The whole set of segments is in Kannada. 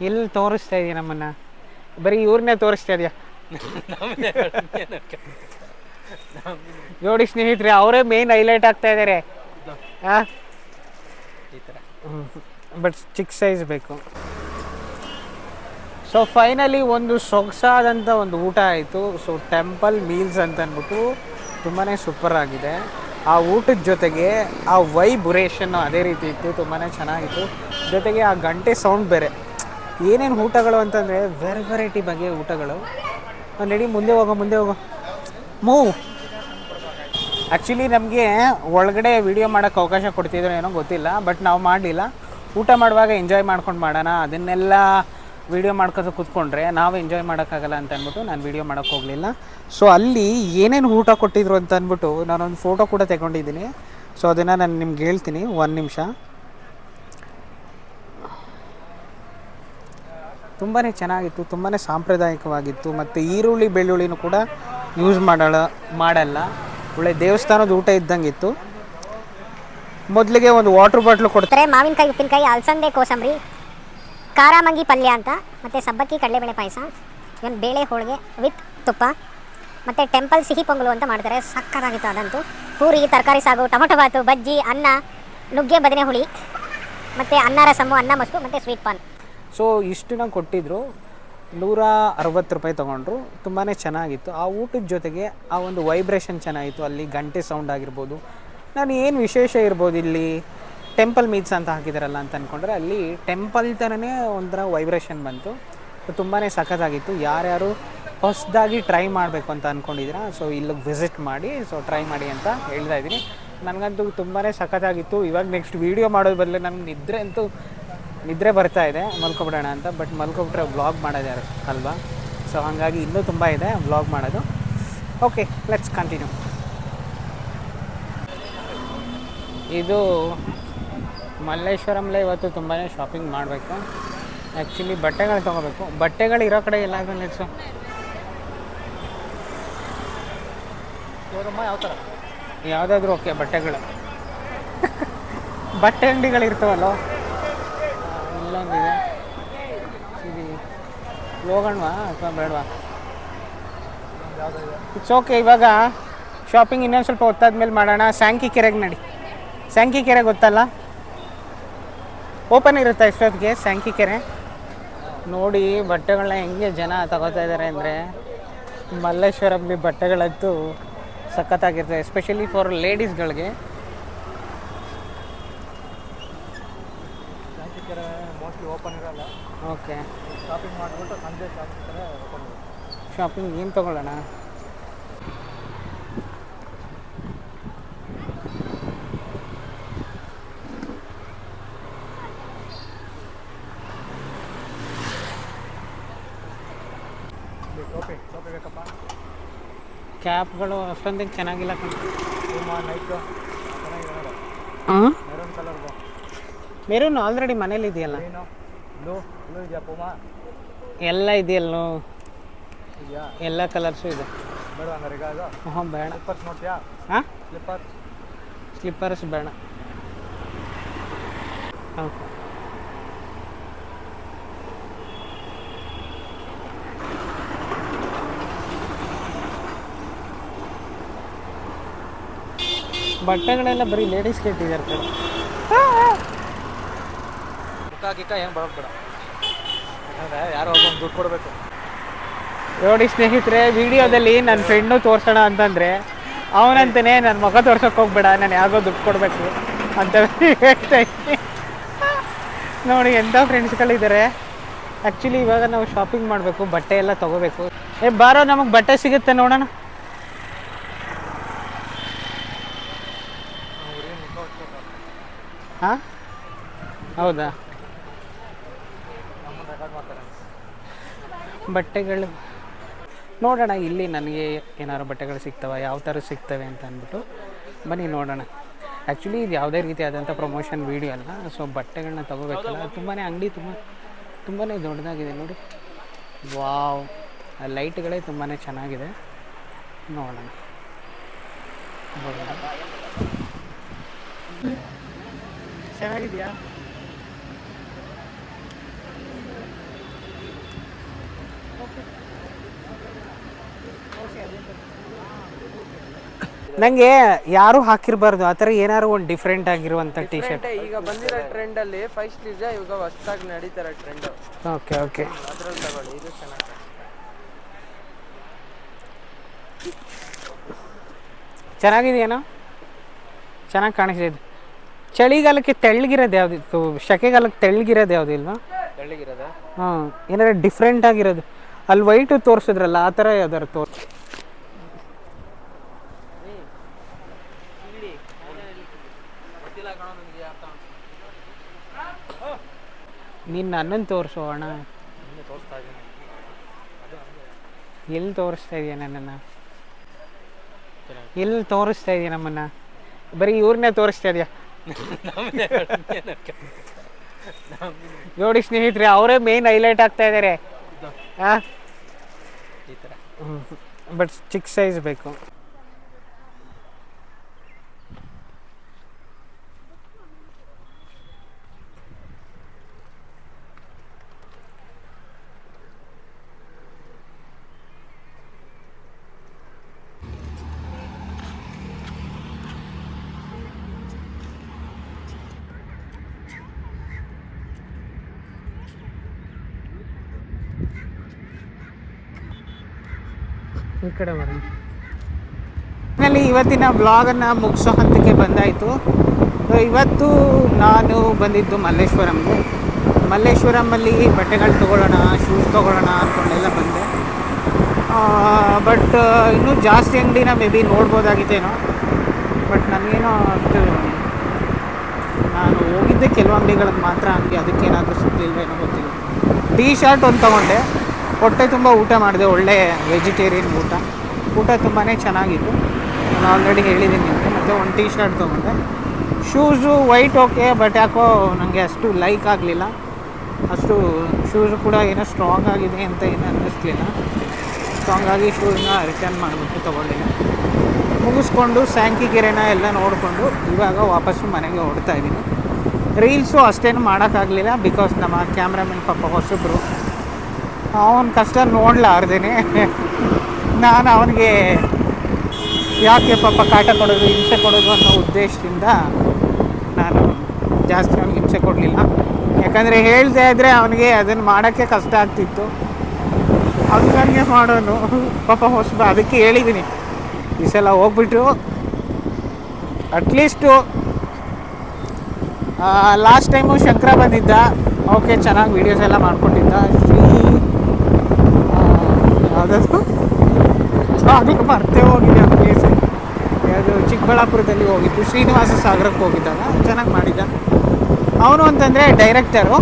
ಎಲ್ಲಿ ತೋರಿಸ್ತಾ ಇದೀಯ ನಮ್ಮನ್ನ? ಬರೀ ಇವ್ರನ್ನೇ ತೋರಿಸ್ತಾ ಇದೆಯಾ? ನೋಡಿ ಸ್ನೇಹಿತರೆ, ಅವರೇ ಮೇನ್ ಹೈಲೈಟ್ ಆಗ್ತಾ ಇದ್ದಾರೆ. ಬಟ್ ಚಿಕ್ಕ ಸೈಜ್ ಬೇಕು. ಸೊ ಫೈನಲಿ ಒಂದು ಸೊಗಸಾದಂಥ ಒಂದು ಊಟ ಆಯಿತು. ಸೊ ಟೆಂಪಲ್ ಮೀಲ್ಸ್ ಅಂತ ಅಂದ್ಬಿಟ್ಟು ತುಂಬಾ ಸೂಪರ್ ಆಗಿದೆ. ಆ ಊಟದ ಜೊತೆಗೆ ಆ ವೈಬ್ರೇಷನ್ನು ಅದೇ ರೀತಿ ಇತ್ತು, ತುಂಬಾ ಚೆನ್ನಾಗಿತ್ತು. ಜೊತೆಗೆ ಆ ಗಂಟೆ ಸೌಂಡ್ ಬೇರೆ. ಏನೇನು ಊಟಗಳು ಅಂತಂದರೆ ವೆರೈಟಿ ಬಗೆಯ ಊಟಗಳು. ನಡಿ ಮುಂದೆ ಹೋಗೋ ಮೂವ್. ಆ್ಯಕ್ಚುಲಿ ನಮಗೆ ಒಳಗಡೆ ವಿಡಿಯೋ ಮಾಡೋಕ್ಕೆ ಅವಕಾಶ ಕೊಡ್ತಿದ್ರು ಏನೋ ಗೊತ್ತಿಲ್ಲ, ಬಟ್ ನಾವು ಮಾಡಲಿಲ್ಲ. ಊಟ ಮಾಡುವಾಗ ಎಂಜಾಯ್ ಮಾಡ್ಕೊಂಡು ಮಾಡೋಣ, ಅದನ್ನೆಲ್ಲ ವೀಡಿಯೋ ಮಾಡ್ಕೋದು ಕೂತ್ಕೊಂಡ್ರೆ ನಾವು ಎಂಜಾಯ್ ಮಾಡೋಕ್ಕಾಗಲ್ಲ ಅಂತ ಅಂದ್ಬಿಟ್ಟು ನಾನು ವೀಡಿಯೋ ಮಾಡೋಕ್ಕೆ ಹೋಗಲಿಲ್ಲ. ಸೊ ಅಲ್ಲಿ ಏನೇನು ಊಟ ಕೊಟ್ಟಿದ್ರು ಅಂತ ಅಂದ್ಬಿಟ್ಟು ನಾನೊಂದು ಫೋಟೋ ಕೂಡ ತಗೊಂಡಿದ್ದೀನಿ. ಸೊ ಅದನ್ನು ನಾನು ನಿಮ್ಗೆ ಹೇಳ್ತೀನಿ, ಒಂದು ನಿಮಿಷ. ತುಂಬಾ ಚೆನ್ನಾಗಿತ್ತು, ತುಂಬಾ ಸಾಂಪ್ರದಾಯಿಕವಾಗಿತ್ತು. ಮತ್ತು ಈರುಳ್ಳಿ ಬೆಳ್ಳುಳ್ಳಿನೂ ಕೂಡ ಯೂಸ್ ಮಾಡಲ್ಲ. ಒಳ್ಳೆ ದೇವಸ್ಥಾನದ ಊಟ ಇದ್ದಂಗಿತ್ತು. ಮೊದಲಿಗೆ ಒಂದು ವಾಟರ್ ಬಾಟ್ಲು ಕೊಡ್ತಾರೆ. ಮಾವಿನಕಾಯಿ, ಉಪ್ಪಿನಕಾಯಿ, ಅಲಸಂದೆ ಕೋಸಂಬರಿ, ಖಾರಾಮಂಗಿ ಪಲ್ಯ ಅಂತ, ಮತ್ತು ಸಬ್ಬಕ್ಕಿ ಕಡಲೆಬೇಳೆ ಪಾಯಸ, ಇವನ್ ಬೇಳೆ ಹೋಳಿಗೆ ವಿತ್ ತುಪ್ಪ, ಮತ್ತು ಟೆಂಪಲ್ ಸಿಹಿ ಪೊಂಗಲು ಅಂತ ಮಾಡ್ತಾರೆ. ಸಕ್ಕತ್ತಾಗಿತ್ತು ಅದಂತೂ. ಪೂರಿ, ತರಕಾರಿ ಸಾಗು, ಟೊಮೊಟೊ ಬಾತು, ಬಜ್ಜಿ, ಅನ್ನ, ನುಗ್ಗೆ ಬದನೆ ಹುಳಿ, ಮತ್ತು ಅನ್ನ ರಸಮ್ಮು, ಅನ್ನ ಮಸ್ಕು, ಮತ್ತು ಸ್ವೀಟ್ ಪಾನ್. ಸೊ ಇಷ್ಟನ್ನ ಕೊಟ್ಟಿದ್ದರು. 160 ರೂಪಾಯಿ ತೊಗೊಂಡ್ರು. ತುಂಬಾ ಚೆನ್ನಾಗಿತ್ತು. ಆ ಊಟದ ಜೊತೆಗೆ ಆ ಒಂದು ವೈಬ್ರೇಷನ್ ಚೆನ್ನಾಗಿತ್ತು. ಅಲ್ಲಿ ಗಂಟೆ ಸೌಂಡ್ ಆಗಿರ್ಬೋದು. ನಾನು ಏನು ವಿಶೇಷ ಇರ್ಬೋದು ಇಲ್ಲಿ ಟೆಂಪಲ್ ಮೀಟ್ಸ್ ಅಂತ ಹಾಕಿದಾರಲ್ಲ ಅಂತ ಅಂದ್ಕೊಂಡ್ರೆ, ಅಲ್ಲಿ ಟೆಂಪಲ್ ಥರನೇ ಒಂಥರ ವೈಬ್ರೇಷನ್ ಬಂತು. ತುಂಬಾ ಸಖತ್ತಾಗಿತ್ತು. ಯಾರ್ಯಾರು ಹೊಸದಾಗಿ ಟ್ರೈ ಮಾಡಬೇಕು ಅಂತ ಅಂದ್ಕೊಂಡಿದ್ದೀರಾ, ಸೊ ಇಲ್ಲಿಗೆ ವಿಸಿಟ್ ಮಾಡಿ, ಸೊ ಟ್ರೈ ಮಾಡಿ ಅಂತ ಹೇಳ್ತಾ ಇದ್ದೀನಿ. ನನಗಂತೂ ತುಂಬಾ ಸಖತ್ತಾಗಿತ್ತು. ಇವಾಗ ನೆಕ್ಸ್ಟ್ ವೀಡಿಯೋ ಮಾಡೋದು ಬದಲು ನನಗೆ ನಿದ್ರೆ ಬರ್ತಾ ಇದೆ, ಮಲ್ಕೊಬಿಡೋಣ ಅಂತ. ಬಟ್ ಮಲ್ಕೊಬಿಟ್ರೆ ವ್ಲಾಗ್ ಮಾಡೋದು ಅಲ್ವಾ? ಸೊ ಹಾಗಾಗಿ ಇನ್ನೂ ತುಂಬ ಇದೆ ವ್ಲಾಗ್ ಮಾಡೋದು. Okay, let's continue. ಇದು ಮಲ್ಲೇಶ್ವರಂಲೇ ಇವತ್ತು ತುಂಬಾ ಶಾಪಿಂಗ್ ಮಾಡಬೇಕು. ಆ್ಯಕ್ಚುಲಿ ಬಟ್ಟೆಗಳು ತೊಗೋಬೇಕು. ಬಟ್ಟೆಗಳು ಇರೋ ಕಡೆ ಎಲ್ಲ ನಿಲ್ಲಿಸು. ಯಾವ ಥರ ಯಾವುದಾದ್ರೂ ಓಕೆ. ಬಟ್ಟೆಗಳು ಬಟ್ಟೆ ಅಂಗಡಿಗಳಿರ್ತಾವಲ್ಲ, ಇಲ್ಲೊಂದಿದೆ. ಹೋಗೋಣವಾ ಅಥವಾ ಬೇಡವಾ? It's okay. ಇವಾಗ ಶಾಪಿಂಗ್ ಇನ್ನೊಂದು ಸ್ವಲ್ಪ ಹೊತ್ತಾದ್ಮೇಲೆ ಮಾಡೋಣ. ಸ್ಯಾಂಕಿ ಕೆರೆಗೆ ನಡಿ. ಸ್ಯಾಂಕಿ ಕೆರೆ ಗೊತ್ತಲ್ಲ? ಓಪನ್ ಇರುತ್ತೆ ಇಷ್ಟೊತ್ತಿಗೆ ಸ್ಯಾಂಕಿ ಕೆರೆ. ನೋಡಿ ಬಟ್ಟೆಗಳನ್ನ ಹೆಂಗೆ ಜನ ತಗೋತಾ ಇದ್ದಾರೆ ಅಂದರೆ, ಮಲ್ಲೇಶ್ವರಲ್ಲಿ ಬಟ್ಟೆಗಳಂತೂ ಸಖತ್ತಾಗಿರ್ತದೆ, ಎಸ್ಪೆಷಲಿ ಫಾರ್ ಲೇಡೀಸ್ಗಳಿಗೆ. ಮೋಸ್ಟ್ಲಿ ಓಪನ್ ಇರಲ್ಲ. ಓಕೆ, ಶಾಪಿಂಗ್ ಮಾಡಿಬಿಟ್ಟು ಸಂಜೆ ಶಾಪಿಂಗ್ ಏನು ತೊಗೊಳ್ಳೋಣ? ಕ್ಯಾಪ್ಗಳು ಅಷ್ಟೊಂದಿಗೆ ಚೆನ್ನಾಗಿಲ್ಲ ಕಣ. ಮೆರೂನ್ ಆಲ್ರೆಡಿ ಮನೇಲಿ ಇದೆಯಲ್ಲ. ಎಲ್ಲ ಇದೆಯಲ್ಲೋ, ಎಲ್ಲ ಕಲರ್ಸು ಇದೆ. ಹಾಂ ಬೇಡ. ಹಾಂ ಸ್ಲಿಪ್ಪರ್ಸ್ ಬೇಡ. ಹಾಂ ಬಟ್ಟೆಗಳೆಲ್ಲ ಬರೀ ಲೇಡೀಸ್ಗೆ ಇಟ್ಟಿದ್ದಾರೆ ಕಡೆ. ಏನು ಬರೋದು ಬೇಡ, ಯಾಕಂದರೆ ಯಾರೋ ಒಬ್ಬೊಂದು ದುಡ್ಡು ಕೊಡಬೇಕು. ನೋಡಿ ಸ್ನೇಹಿತರೆ, ವಿಡಿಯೋದಲ್ಲಿ ನನ್ನ ಫ್ರೆಂಡ್ನು ತೋರಿಸೋಣ ಅಂತಂದರೆ ಅವನಂತಾನೆ ನನ್ನ ಮುಖ ತೋರ್ಸೋಕೆ ಹೋಗ್ಬೇಡ, ನಾನು ಯಾರಿಗೋ ದುಡ್ಡು ಕೊಡಬೇಕು ಅಂತ ಹೇಳ್ತಾ ಇದ್ದೀನಿ. ನೋಡಿ ಎಂಥ ಫ್ರೆಂಡ್ಸ್ಗಳಿದ್ದಾರೆ. ಆ್ಯಕ್ಚುಲಿ ಇವಾಗ ನಾವು ಶಾಪಿಂಗ್ ಮಾಡಬೇಕು, ಬಟ್ಟೆ ಎಲ್ಲ ತೊಗೋಬೇಕು. ಬಾರೋ ನಮಗೆ ಬಟ್ಟೆ ಸಿಗುತ್ತೆ ನೋಡೋಣ. ಹಾಂ ಹೌದಾ? ಬಟ್ಟೆಗಳು ನೋಡೋಣ, ಇಲ್ಲಿ ನನಗೆ ಏನಾದ್ರು ಬಟ್ಟೆಗಳು ಸಿಗ್ತವೆ, ಯಾವ ಥರ ಸಿಗ್ತವೆ ಅಂತ ಅಂದ್ಬಿಟ್ಟು ಬನ್ನಿ ನೋಡೋಣ. ಆ್ಯಕ್ಚುಲಿ ಇದು ಯಾವುದೇ ರೀತಿಯಾದಂಥ ಪ್ರಮೋಷನ್ ವೀಡಿಯೋ ಅಲ್ಲ. ಸೊ ಬಟ್ಟೆಗಳನ್ನ ತೊಗೋಬೇಕಲ್ಲ, ತುಂಬಾ ಅಂಗಡಿ ತುಂಬಾ ದೊಡ್ಡದಾಗಿದೆ ನೋಡಿ. ವಾವ್, ಲೈಟ್ಗಳೇ ತುಂಬಾ ಚೆನ್ನಾಗಿದೆ. ನೋಡೋಣ. ಚೆನ್ನಾಗಿದೆಯಾ? ನನಗೆ ಯಾರೂ ಹಾಕಿರಬಾರ್ದು ಆ ಥರ ಏನಾದ್ರು ಒಂದು ಡಿಫ್ರೆಂಟ್ ಆಗಿರುವಂಥ ಟಿ ಶರ್ಟ್. ಈಗ ಬಂದಿರೋ ಟ್ರೆಂಡಲ್ಲಿ 5 ಸ್ಲೀವ್ಸ್ ಇವಾಗ ಹೊಸದಾಗಿ ನಡೀತಾರೆ ಟ್ರೆಂಡ್. ಓಕೆ ಓಕೆ, ಅದ್ರಲ್ಲಿ ತಗೊಳ್ಳಿ, ಇದು ಚೆನ್ನಾಗಿ ಚೆನ್ನಾಗಿದೆಯೇನೋ, ಚೆನ್ನಾಗಿ ಕಾಣಿಸ್ತಿದೆ. ಚಳಿಗಾಲಕ್ಕೆ ತೆಳ್ಳಗಿರೋದು ಯಾವುದಿತ್ತು, ಸೆಕೆಗಾಲಕ್ಕೆ ತೆಳ್ಳಗಿರೋದು ಯಾವುದು ಇಲ್ವಾ? ತೆಳ್ಳಗಿರೋದ? ಹಾಂ, ಏನಾದ್ರು ಡಿಫ್ರೆಂಟ್ ಆಗಿರೋದು. ಅಲ್ಲಿ ವೈಟು ತೋರಿಸಿದ್ರಲ್ಲ ಆ ಥರ ಯಾವ್ದಾರು ತೋರಿಸಿ. ನೀನು ನನ್ನನ್ನು ತೋರಿಸು ಅಣ್ಣ. ಎಲ್ಲಿ ತೋರಿಸ್ತಾ ಇದೆಯಾ ನನ್ನನ್ನು? ಎಲ್ಲಿ ತೋರಿಸ್ತಾ ಇದೆಯಾ ನಮ್ಮನ್ನು? ಬರೀ ಇವ್ರನ್ನೇ ತೋರಿಸ್ತಾ ಇದೆಯಾ? ನೋಡಿ ಸ್ನೇಹಿತರೆ, ಅವರೇ ಮೇನ್ ಹೈಲೈಟ್ ಆಗ್ತಾ ಇದ್ದಾರೆ. ಹಾಂ, ಈ ಥರ. ಬಟ್ ಚಿಕ್ಕ ಸೈಜ್ ಬೇಕು. ಈ ಕಡೆ ಬರೋಣ. ಇವತ್ತಿನ ಬ್ಲಾಗನ್ನು ಮುಗಿಸೋ ಹಂತಕ್ಕೆ ಬಂದಾಯಿತು. ಇವತ್ತು ನಾನು ಬಂದಿದ್ದು ಮಲ್ಲೇಶ್ವರಂಗೆ. ಮಲ್ಲೇಶ್ವರಮಲ್ಲಿ ಬಟ್ಟೆಗಳು ತೊಗೊಳ್ಳೋಣ, ಶೂಸ್ ತೊಗೊಳ್ಳೋಣ ಅಂದ್ಕೊಂಡೆಲ್ಲ ಬಂದೆ. ಬಟ್ ಇನ್ನೂ ಜಾಸ್ತಿ ಅಂಗಡಿನ ಮೇ ಬಿ ನೋಡ್ಬೋದಾಗಿತ್ತೇನೋ. ಬಟ್ ನನಗೇನೋ ಅಷ್ಟು, ನಾನು ಹೋಗಿದ್ದೆ ಕೆಲವು ಅಂಗಡಿಗಳಿಗೆ ಮಾತ್ರ, ಹಂಗೆ ಅದಕ್ಕೇನಾದರೂ ಸಿಗಲಿಲ್ವೇನೋ ಗೊತ್ತಿಲ್ಲ. ಟೀ ಶರ್ಟ್ ಒಂದು ತೊಗೊಂಡೆ, ಹೊಟ್ಟೆ ತುಂಬ ಊಟ ಮಾಡಿದೆ, ಒಳ್ಳೆ ವೆಜಿಟೇರಿಯನ್ ಊಟ ತುಂಬಾ ಚೆನ್ನಾಗಿತ್ತು. ನಾನು ಆಲ್ರೆಡಿ ಹೇಳಿದ್ದೀನಿ ನಿಮಗೆ. ಮತ್ತು ಒಂದು ಟೀ ಶರ್ಟ್ ತೊಗೊಂಡೆ. ಶೂಸು ವೈಟ್ ಓಕೆ, ಬಟ್ ಯಾಕೋ ನನಗೆ ಅಷ್ಟು ಲೈಕ್ ಆಗಲಿಲ್ಲ. ಅಷ್ಟು ಶೂಸು ಕೂಡ ಏನೋ ಸ್ಟ್ರಾಂಗ್ ಆಗಿದೆ ಅಂತ ಏನೂ ಅನ್ನಿಸ್ಲಿಲ್ಲ. ಸೊ ಹಂಗಾಗಿ ಶೂಸ್ನ ರಿಟರ್ನ್ ಮಾಡಿಬಿಟ್ಟು ತೊಗೊಂಡಿಲ್ಲ. ಮುಗಿಸ್ಕೊಂಡು ಸ್ಯಾಂಕಿಗೆರೆನ ಎಲ್ಲ ನೋಡಿಕೊಂಡು ಇವಾಗ ವಾಪಸ್ಸು ಮನೆಗೆ ಹೊರಡ್ತಾ ಇದ್ದೀನಿ. ರೀಲ್ಸು ಅಷ್ಟೇನು ಮಾಡೋಕ್ಕಾಗಲಿಲ್ಲ, ಬಿಕಾಸ್ ನಮ್ಮ ಕ್ಯಾಮ್ರಾಮನ್ ಪಾಪ ಹೊಸಬ್ರು, ಅವನ ಕಷ್ಟ ನೋಡಲಾರ್ದೇನೆ ನಾನು ಅವನಿಗೆ ಯಾಕೆ ಪಾಪ ಕಾಟ ಕೊಡೋದು, ಹಿಂಸೆ ಕೊಡೋದು ಅನ್ನೋ ಉದ್ದೇಶದಿಂದ ನಾನು ಜಾಸ್ತಿ ಅವನಿಗೆ ಹಿಂಸೆ ಕೊಡಲಿಲ್ಲ. ಯಾಕಂದರೆ ಹೇಳ್ತಾ ಇದ್ದರೆ ಅವನಿಗೆ ಅದನ್ನು ಮಾಡೋಕ್ಕೆ ಕಷ್ಟ ಆಗ್ತಿತ್ತು. ಹಂಗೆ ಮಾಡೋನು ಪಾಪ ಹೊಸಬ. ಅದಕ್ಕೆ ಹೇಳಿದ್ದೀನಿ, ಈ ಸಲ ಹೋಗ್ಬಿಟ್ಟು ಅಟ್ಲೀಸ್ಟು ಲಾಸ್ಟ್ ಟೈಮು ಶಂಕರ ಬಂದಿದ್ದ, ಓಕೆ ಚೆನ್ನಾಗಿ ವೀಡಿಯೋಸ್ ಎಲ್ಲ ಮಾಡ್ಕೊಂಡಿದ್ದ. ಯಾವುದಾದ್ರು ಆಗಲೂ ಮರ್ತೇ ಹೋಗಿದೆ ಆ ಪ್ಲೇಸ್. ಅದು ಚಿಕ್ಕಬಳ್ಳಾಪುರದಲ್ಲಿ ಹೋಗಿದ್ದು, ಶ್ರೀನಿವಾಸ ಸಾಗರಕ್ಕೆ ಹೋಗಿದ್ದಾಗ ಚೆನ್ನಾಗಿ ಮಾಡಿದ್ದ ಅವನು. ಅಂತಂದರೆ ಡೈರೆಕ್ಟರು,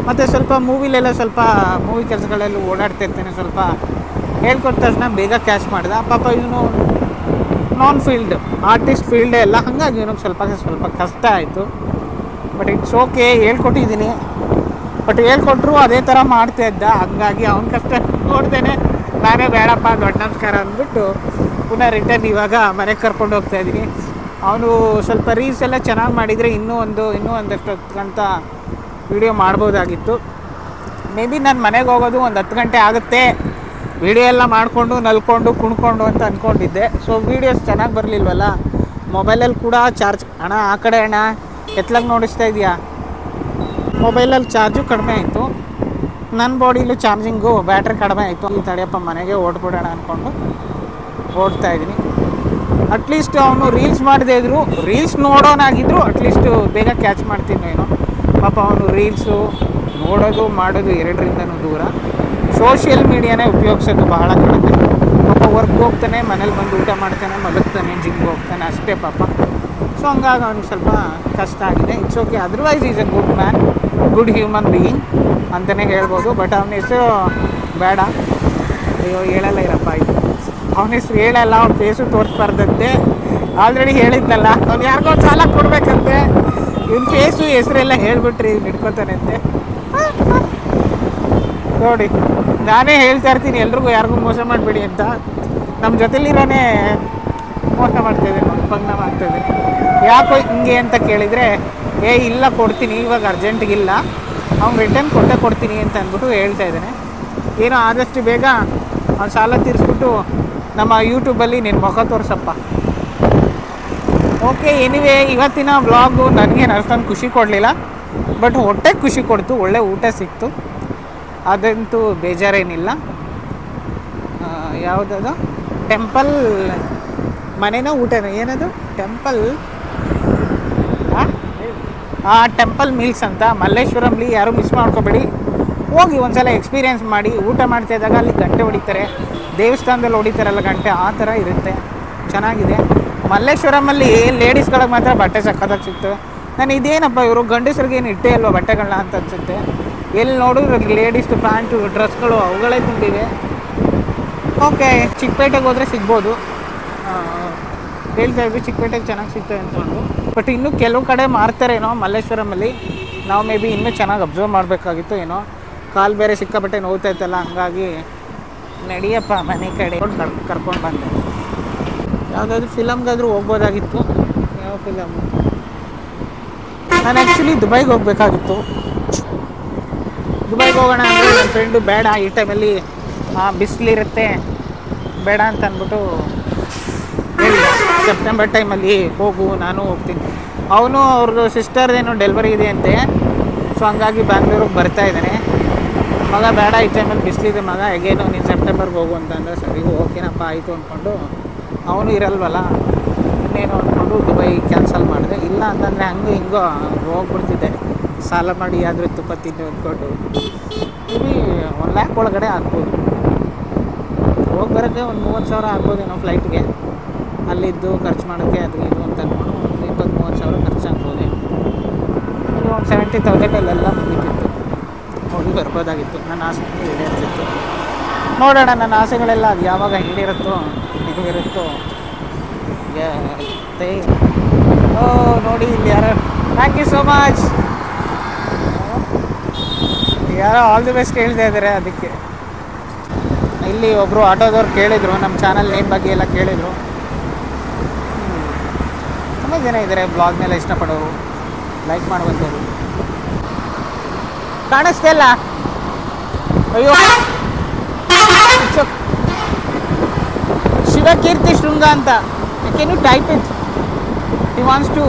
ಮತ್ತು ಸ್ವಲ್ಪ ಮೂವಿಲೆಲ್ಲ ಸ್ವಲ್ಪ ಮೂವಿ ಕೆಲಸಗಳೆಲ್ಲ ಓಡಾಡ್ತಿರ್ತಾನೆ. ಸ್ವಲ್ಪ ಹೇಳ್ಕೊಟ್ಟ ತಕ್ಷಣ ಬೇಗ ಕ್ಯಾಚ್ ಮಾಡಿದ. ಪಾಪ ಇವನು ನಾನ್ ಫೀಲ್ಡ್ ಆರ್ಟಿಸ್ಟ್ ಫೀಲ್ಡೇ ಎಲ್ಲ, ಹಾಗಾಗಿ ಇವನಿಗೆ ಸ್ವಲ್ಪ ಕಷ್ಟ ಆಯಿತು. ಬಟ್ ಇಟ್ಸ್ ಓಕೆ, ಹೇಳ್ಕೊಟ್ಟಿದ್ದೀನಿ. ಬಟ್ ಹೇಳ್ಕೊಟ್ರು ಅದೇ ಥರ ಮಾಡ್ತಾ ಇದ್ದ, ಹಂಗಾಗಿ ಅವನ ಕಷ್ಟ ನೋಡ್ದೇನೆ ನಾನೇ ಬೇಡಪ್ಪ ದೊಡ್ಡ ನಮಸ್ಕಾರ ಅಂದ್ಬಿಟ್ಟು ಪುನಃ ರಿಟರ್ನ್ ಇವಾಗ ಮನೆಗೆ ಕರ್ಕೊಂಡು ಹೋಗ್ತಾ ಇದ್ದೀನಿ. ಅವನು ಸ್ವಲ್ಪ ರೀಲ್ಸ್ ಎಲ್ಲ ಚೆನ್ನಾಗಿ ಮಾಡಿದರೆ ಇನ್ನೂ ಒಂದಷ್ಟು 10 ಗಂಟೆ ವೀಡಿಯೋ ಮಾಡ್ಬೋದಾಗಿತ್ತು. ಮೇ ಬಿ ನಾನು ಮನೆಗೆ ಹೋಗೋದು ಒಂದು 10 ಗಂಟೆ ಆಗುತ್ತೆ. ವೀಡಿಯೋ ಎಲ್ಲ ಮಾಡಿಕೊಂಡು ನಲ್ಕೊಂಡು ಕುಣ್ಕೊಂಡು ಅಂತ ಅಂದ್ಕೊಂಡಿದ್ದೆ. ಸೊ ವೀಡಿಯೋಸ್ ಚೆನ್ನಾಗಿ ಬರಲಿಲ್ವಲ್ಲ. ಮೊಬೈಲಲ್ಲಿ ಕೂಡ ಚಾರ್ಜ್, ಅಣ್ಣ ಆ ಕಡೆ ಅಣ್ಣ ಎತ್ಲಾಗಿ ನೋಡಿಸ್ತಾ ಇದೆಯಾ, ಮೊಬೈಲಲ್ಲಿ ಚಾರ್ಜು ಕಡಿಮೆ ಆಯಿತು, ನನ್ನ ಬಾಡಿಲೂ ಚಾರ್ಜಿಂಗು ಬ್ಯಾಟ್ರಿ ಕಡಿಮೆ ಆಯಿತು. ಈ ತಡೆಯಪ್ಪ ಮನೆಗೆ ಓಡ್ಬಿಡೋಣ ಅಂದ್ಕೊಂಡು ಓಡ್ತಾ ಇದ್ದೀನಿ. ಅಟ್ಲೀಸ್ಟ್ ಅವನು ರೀಲ್ಸ್ ಮಾಡದೇ ಇದ್ರು, ರೀಲ್ಸ್ ನೋಡೋನಾಗಿದ್ರು ಅಟ್ಲೀಸ್ಟು ಬೇಗ ಕ್ಯಾಚ್ ಮಾಡ್ತೀನೇನೋ. ಪಾಪ ಅವನು ರೀಲ್ಸು ನೋಡೋದು ಮಾಡೋದು ಎರಡರಿಂದನೂ ದೂರ. ಸೋಷಿಯಲ್ ಮೀಡಿಯಾನೇ ಉಪಯೋಗಿಸೋದು ಬಹಳ ಕಡಿಮೆ. ಪಾಪ ವರ್ಕ್ಗೆ ಹೋಗ್ತಾನೆ, ಮನೇಲಿ ಬಂದು ಊಟ ಮಾಡ್ತಾನೆ, ಮಲಗ್ತಾನೆ, ಜಿಮ್ಗೆ ಹೋಗ್ತಾನೆ, ಅಷ್ಟೇ ಪಾಪ. ಸೊ ಹಂಗಾಗಿ ಅವ್ನಿಗೆ ಸ್ವಲ್ಪ ಕಷ್ಟ ಆಗಿದೆ. It's okay, otherwise is A good man, good human being ಅಂತಲೇ ಹೇಳ್ಬೋದು. ಬಟ್ ಅವನ ಹೆಸರು ಬೇಡ, ಅಯ್ಯೋ ಹೇಳಲ್ಲ ಇರಪ್ಪ, ಇದು ಅವನ ಹೆಸರು ಹೇಳಲ್ಲ, ಅವ್ನ ಫೇಸು ತೋರಿಸ್ಬಾರ್ದಂತೆ. ಆಲ್ರೆಡಿ ಹೇಳಿದ್ನಲ್ಲ, ಅವ್ನು ಯಾರಿಗೋ ಸಾಲ ಕೊಡಬೇಕಂತೆ, ಇವನ ಫೇಸು ಹೆಸರೆಲ್ಲ ಹೇಳ್ಬಿಟ್ರಿ ಇವ್ನು ಹಿಡ್ಕೊತಾನಂತೆ. ನೋಡಿ, ನಾನೇ ಹೇಳ್ತಾ ಇರ್ತೀನಿ ಎಲ್ರಿಗೂ ಯಾರಿಗೂ ಮೋಸ ಮಾಡಬೇಡಿ ಅಂತ. ನಮ್ಮ ಜೊತೆಲಿರೋನೇ ಮೋಸ ಮಾಡ್ತಾಯಿದ್ದೀನಿ, ಭಂಗ ಮಾಡ್ತಾಯಿದ್ದೀನಿ. ಯಾಕೋ ಹಿಂಗೆ ಅಂತ ಕೇಳಿದರೆ, ಇಲ್ಲ ಕೊಡ್ತೀನಿ, ಇವಾಗ ಅರ್ಜೆಂಟಿಗಿಲ್ಲ, ಅವ್ನು ರಿಟರ್ನ್ ಕೊಡ್ತೀನಿ ಅಂತ ಅಂದ್ಬಿಟ್ಟು ಹೇಳ್ತಾ ಇದ್ದಾನೆ. ಏನೋ ಆದಷ್ಟು ಬೇಗ ಅವ್ನು ಸಾಲ ತೀರಿಸ್ಬಿಟ್ಟು ನಮ್ಮ ಯೂಟ್ಯೂಬಲ್ಲಿ ನಿನ್ನ ಮುಖ ತೋರಿಸಪ್ಪ, ಓಕೆ, ಎನಿವೇ ಇವತ್ತಿನ ವ್ಲಾಗು ನನಗೇನು ಅಷ್ಟೊಂದು ಖುಷಿ ಕೊಡಲಿಲ್ಲ, ಬಟ್ ಹೊಟ್ಟೆಗೆ ಖುಷಿ ಕೊಡ್ತು. ಒಳ್ಳೆ ಊಟ ಸಿಕ್ತು, ಅದಂತೂ ಬೇಜಾರೇನಿಲ್ಲ. ಯಾವುದದು ಟೆಂಪಲ್ ಮನೆನೋ ಊಟನೋ ಏನದು ಟೆಂಪಲ್ ಟೆಂಪಲ್ ಮೀಲ್ಸ್ ಅಂತ ಮಲ್ಲೇಶ್ವರಂಲಿ. ಯಾರೂ ಮಿಸ್ ಮಾಡ್ಕೋಬೇಡಿ, ಹೋಗಿ ಒಂದ್ಸಲ ಎಕ್ಸ್ಪೀರಿಯೆನ್ಸ್ ಮಾಡಿ. ಊಟ ಮಾಡ್ತಾ ಇದ್ದಾಗ ಅಲ್ಲಿ ಗಂಟೆ ಹೊಡಿತಾರೆ, ದೇವಸ್ಥಾನದಲ್ಲಿ ಹೊಡಿತಾರಲ್ಲ ಗಂಟೆ, ಆ ಥರ ಇರುತ್ತೆ, ಚೆನ್ನಾಗಿದೆ. ಮಲ್ಲೇಶ್ವರಮಲ್ಲಿ ಲೇಡೀಸ್ಗಳಿಗೆ ಮಾತ್ರ ಬಟ್ಟೆ ಸಕ್ಕತ್ತಾಗಿ ಸಿಕ್ತು. ನಾನು ಇದೇನಪ್ಪ ಇವರು ಗಂಡಸರಿಗೆ ಏನು ಇಟ್ಟೇ ಅಲ್ವ ಬಟ್ಟೆಗಳನ್ನ ಅಂತ ಅನಿಸುತ್ತೆ. ಎಲ್ಲಿ ನೋಡಿದ್ರು ಲೇಡೀಸ್ದು ಪ್ಯಾಂಟು ಡ್ರೆಸ್ಗಳು ಅವುಗಳೇ ತುಂಬಿವೆ. ಓಕೆ, ಚಿಕ್ಕಪೇಟೆಗೆ ಹೋದರೆ ಸಿಗ್ಬೋದು. ಹೇಳ್ತಾ ಇದ್ವಿ ಚಿಕ್ಕಪೇಟೆಗೆ ಚೆನ್ನಾಗಿ ಸಿಗ್ತದೆ ಅಂದ್ಕೊಂಡು, ಬಟ್ ಇನ್ನೂ ಕೆಲವು ಕಡೆ ಮಾರ್ತಾರೇನೋ ಮಲ್ಲೇಶ್ವರಮಲ್ಲಿ. ನಾವು ಮೇ ಬಿ ಇನ್ನೂ ಚೆನ್ನಾಗಿ ಅಬ್ಸರ್ವ್ ಮಾಡಬೇಕಾಗಿತ್ತು ಏನೋ. ಕಾಲು ಬೇರೆ ಸಿಕ್ಕಾಪಟ್ಟೆ ನೋವ್ತಾ ಇತ್ತಲ್ಲ, ಹಂಗಾಗಿ ನಡಿಯಪ್ಪ ಮನೆ ಕಡೆ ಕರ್ಕೊಂಡು ಬಂದೆ. ಯಾವುದಾದ್ರೂ ಫಿಲಮ್ಗಾದರೂ ಹೋಗ್ಬೋದಾಗಿತ್ತು. ಯಾವ ಫಿಲಮ್? ನಾನು ಆ್ಯಕ್ಚುಲಿ ದುಬೈಗೆ ಹೋಗಬೇಕಾಗಿತ್ತು. ದುಬೈಗೆ ಹೋಗೋಣ ಅಂದರೆ ನನ್ನ ಫ್ರೆಂಡು ಬೇಡ, ಈ ಟೈಮಲ್ಲಿ ಬಿಸಿಲಿರುತ್ತೆ ಬೇಡ ಅಂತ ಅಂದ್ಬಿಟ್ಟು ಹೇಳಿದ. ಸೆಪ್ಟೆಂಬರ್ ಟೈಮಲ್ಲಿ ಹೋಗು, ನಾನು ಹೋಗ್ತೀನಿ. ಅವನು ಅವ್ರದ್ದು ಸಿಸ್ಟರ್ದೇನೋ ಡೆಲಿವರಿ ಇದೆ ಅಂತೆ, ಸೊ ಹಂಗಾಗಿ ಬ್ಯಾಂಗ್ಳೂರಿಗೆ ಬರ್ತಾ ಇದ್ದಾನೆ. ಮಗ ಬೇಡ ಈ ಟೈಮಲ್ಲಿ ಬಿಸಿಲಿದೆ ಮಗ, ಹೇಗೇನು ನೀನು ಸೆಪ್ಟೆಂಬರ್ಗೆ ಹೋಗು ಅಂತಂದರೆ ಸರಿ ಓಕೆನಪ್ಪ ಆಯಿತು ಅಂದ್ಕೊಂಡು, ಅವನು ಇರಲ್ವಲ್ಲ ಇನ್ನೇನು ಅಂದ್ಕೊಂಡು ದುಬೈ ಕ್ಯಾನ್ಸಲ್ ಮಾಡಿದೆ. ಇಲ್ಲ ಅಂತಂದರೆ ಹಂಗೂ ಹಿಂಗೋ ಹೋಗ್ಬಿಡ್ತಿದ್ದೆ, ಸಾಲ ಮಾಡಿ ಆದರೂ ತುಪ್ಪ ತಿಂದು ಅಂದ್ಕೊಂಡು. ಇಲ್ಲಿ 1 ಲ್ಯಾಕ್ ಒಳಗಡೆ ಆಗ್ಬೋದು. ಹೋಗಿ ಬರೋಕ್ಕೆ ಒಂದು 30,000 ಆಗ್ಬೋದೇನೋ ಫ್ಲೈಟ್ಗೆ. ಅಲ್ಲಿದ್ದು ಖರ್ಚು ಮಾಡೋಕ್ಕೆ ಅದು ಇದು ಅಂತ ಅಂದ್ಕೊಂಡು ಒಂದು 20-30,000 ಖರ್ಚಾಗ್ಬೋದೇನೋ. ಇದು ಒಂದು 70,000 ಮುಗಿತಿತ್ತು, ಹೋಗಿ ಬರ್ಬೋದಾಗಿತ್ತು. ನನ್ನ ಆಸೆ ಈಡೇರ್ತಿತ್ತು. ನೋಡೋಣ, ನನ್ನ ಆಸೆಗಳೆಲ್ಲ ಅದು ಯಾವಾಗ ಈಡೇರುತ್ತೋ ಇರುತ್ತೋ. ಓ ನೋಡಿ ಇಲ್ಲಿ ಯಾರೋ, ಥ್ಯಾಂಕ್ ಯು ಸೋ ಮಚ್, ಯಾರೋ ಆಲ್ ದಿ ಬೆಸ್ಟ್ ಹೇಳ್ತಾ ಇದ್ದಾರೆ. ಅದಕ್ಕೆ ಇಲ್ಲಿ ಒಬ್ಬರು ಆಟೋದವ್ರು ಕೇಳಿದರು, ನಮ್ಮ ಚಾನಲ್ ನೇಮ್ ಬಗ್ಗೆ ಎಲ್ಲ ಕೇಳಿದರು. ತುಂಬ ಜನ ಇದ್ದಾರೆ ಬ್ಲಾಗ್ನೆಲ್ಲ ಇಷ್ಟಪಡೋರು, ಲೈಕ್ ಮಾಡುವಂಥವ್ರು. ಕಾಣಿಸ್ತಾ ಇಲ್ಲ? ಅಯ್ಯೋ, ಶಿವಕೀರ್ತಿ ಶೃಂಗ ಅಂತ. Can you type it? He wants to.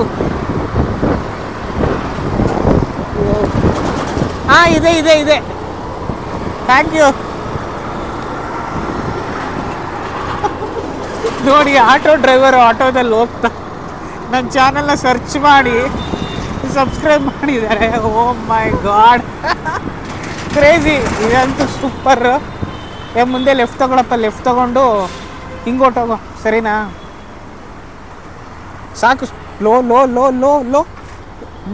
ಹಾಂ, ಇದೆ ಇದೆ ಇದೆ, ಥ್ಯಾಂಕ್ ಯು. ನೋಡಿ, ಆಟೋ ಡ್ರೈವರು ಆಟೋದಲ್ಲಿ ಹೋಗ್ತಾ ನನ್ನ ಚಾನಲ್ನ ಸರ್ಚ್ ಮಾಡಿ ಸಬ್ಸ್ಕ್ರೈಬ್ ಮಾಡಿದ್ದಾರೆ. ಓ ಮೈ ಗಾಡ್, ಕ್ರೇಜಿ, ಇದಂತೂ ಸೂಪರ್. ಮುಂದೆ ಲೆಫ್ಟ್ ತಗೊಳಪ್ಪ, ಲೆಫ್ಟ್ ತಗೊಂಡು ಹಿಂಗೆ ಹೊಟ್ಟೋಗೋ, ಸರಿನಾ? ಸಾಕು, ಲೋ ಲೋ ಲೋ ಲೋ ಲೋ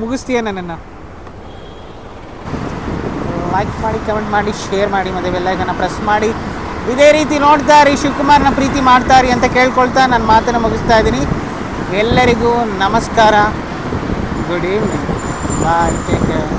ಮುಗಿಸ್ತೀಯ ನನ್ನನ್ನು. ಲೈಕ್ ಮಾಡಿ, ಕಮೆಂಟ್ ಮಾಡಿ, ಶೇರ್ ಮಾಡಿ, ಮತ್ತು ಬೆಲ್ಲೈಕನ್ನ ಪ್ರೆಸ್ ಮಾಡಿ. ಇದೇ ರೀತಿ ನೋಡ್ತಾ ಇರಿ, ಶಿವಕುಮಾರ್ನ ಪ್ರೀತಿ ಮಾಡ್ತಾರಿ ಅಂತ ಕೇಳ್ಕೊಳ್ತಾ ನನ್ನ ಮಾತನ್ನು ಮುಗಿಸ್ತಾ ಇದ್ದೀನಿ. ಎಲ್ಲರಿಗೂ ನಮಸ್ಕಾರ, ಗುಡ್ ಈವ್ನಿಂಗ್, ಬಾಯ್, ಟೇಕ್ ಕೇರ್.